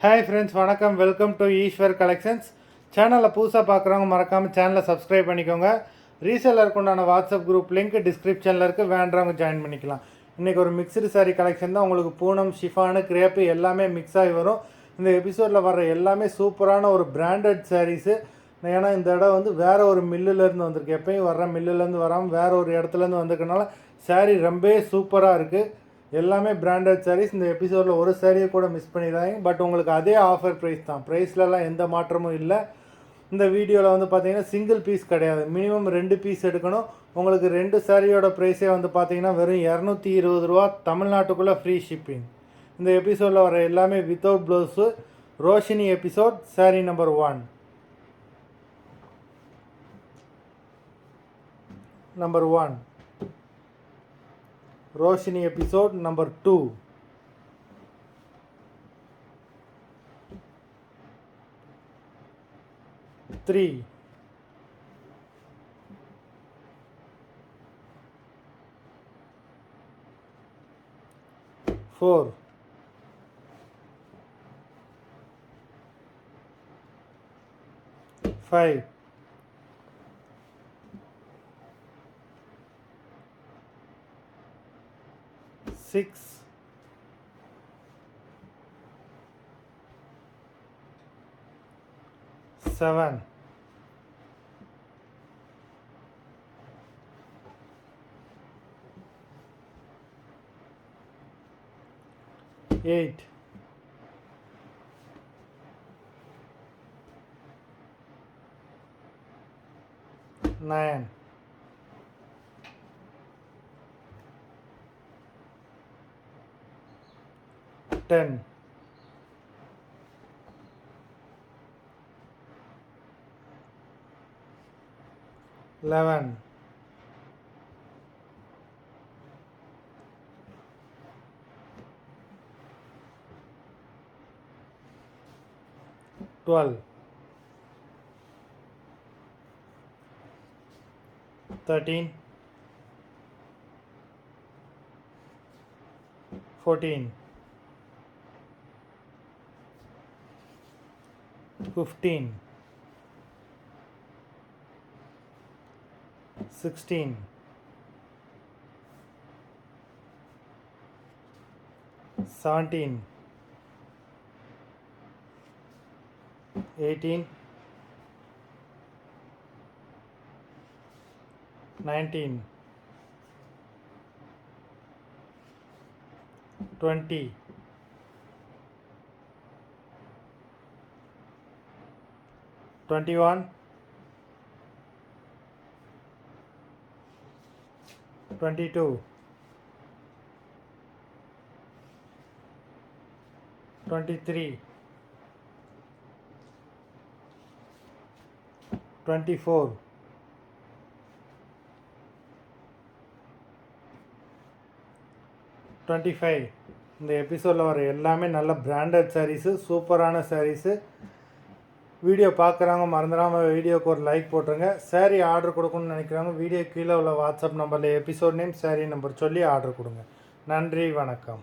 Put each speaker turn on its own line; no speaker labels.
Hi friends, வணக்கம். Welcome to Eswar collections. சேனலில் புதுசாக பார்க்குறவங்க மறக்காமல் சேனலை சப்ஸ்கிரைப் பண்ணிக்கோங்க. ரீசேலருக்கு உண்டான வாட்ஸ்அப் குரூப் லிங்க் டிஸ்கிரிப்ஷனில் இருக்குது, வேண்டவங்க ஜாயின் பண்ணிக்கலாம். இன்றைக்கி ஒரு மிக்சடு சாரீ கலெக்ஷன் தான். உங்களுக்கு பூனம், ஷிஃபானு, கிரேப்பு எல்லாமே மிக்ஸ் ஆகி வரும். இந்த எபிசோடில் வர்ற எல்லாமே சூப்பரான ஒரு பிராண்டட் சாரீஸு. ஏன்னா இந்த இடம் வந்து வேறு ஒரு மில்லுலேருந்து வந்திருக்கு. எப்பயும் வர்ற மில்லுலேருந்து வராமல் வேறு ஒரு இடத்துலேருந்து வந்திருக்கனால சாரீ ரொம்ப சூப்பராக இருக்குது. எல்லாமே பிராண்டட் சாரீஸ். இந்த எபிசோடில் ஒரு சாரியை கூட மிஸ் பண்ணிடுறாங்க. பட் உங்களுக்கு அதே ஆஃபர் ப்ரைஸ் தான். ப்ரைஸ்லலாம் எந்த மாற்றமும் இல்லை. இந்த வீடியோவில் வந்து பார்த்தீங்கன்னா சிங்கிள் பீஸ் கிடையாது, மினிமம் 2 பீஸ் எடுக்கணும். உங்களுக்கு 2 சாரியோட ப்ரைஸே வந்து பார்த்தீங்கன்னா வெறும் 220 ரூபா, தமிழ்நாட்டுக்குள்ளே ஃப்ரீ ஷிப்பிங். இந்த எபிசோடில் வர எல்லாமே without blouse. Roshini episode sari number 1. Number 1 Roshini episode number 2. 3. 4. 5. 6. 7. 8. 9. 10. 11. 12. 13. 14. 15. 16. 17. 18. 19. 20. 21. 22. 23. 24. 25. இந்த எபிசோடில் வர எல்லாமே நல்ல பிராண்டட் சாரீஸு, சூப்பரான சாரீஸு. வீடியோ பார்க்குறவங்க மறந்துடாமல் வீடியோக்கு ஒரு லைக் போட்டுருங்க. சாரீ ஆர்டர் கொடுக்கணும்னு நினைக்கிறவங்க வீடியோ கீழே உள்ள வாட்ஸ்அப் நம்பரில் எபிசோட் நேம், சாரீ நம்பர் சொல்லி ஆர்டர் கொடுங்க. நன்றி, வணக்கம்.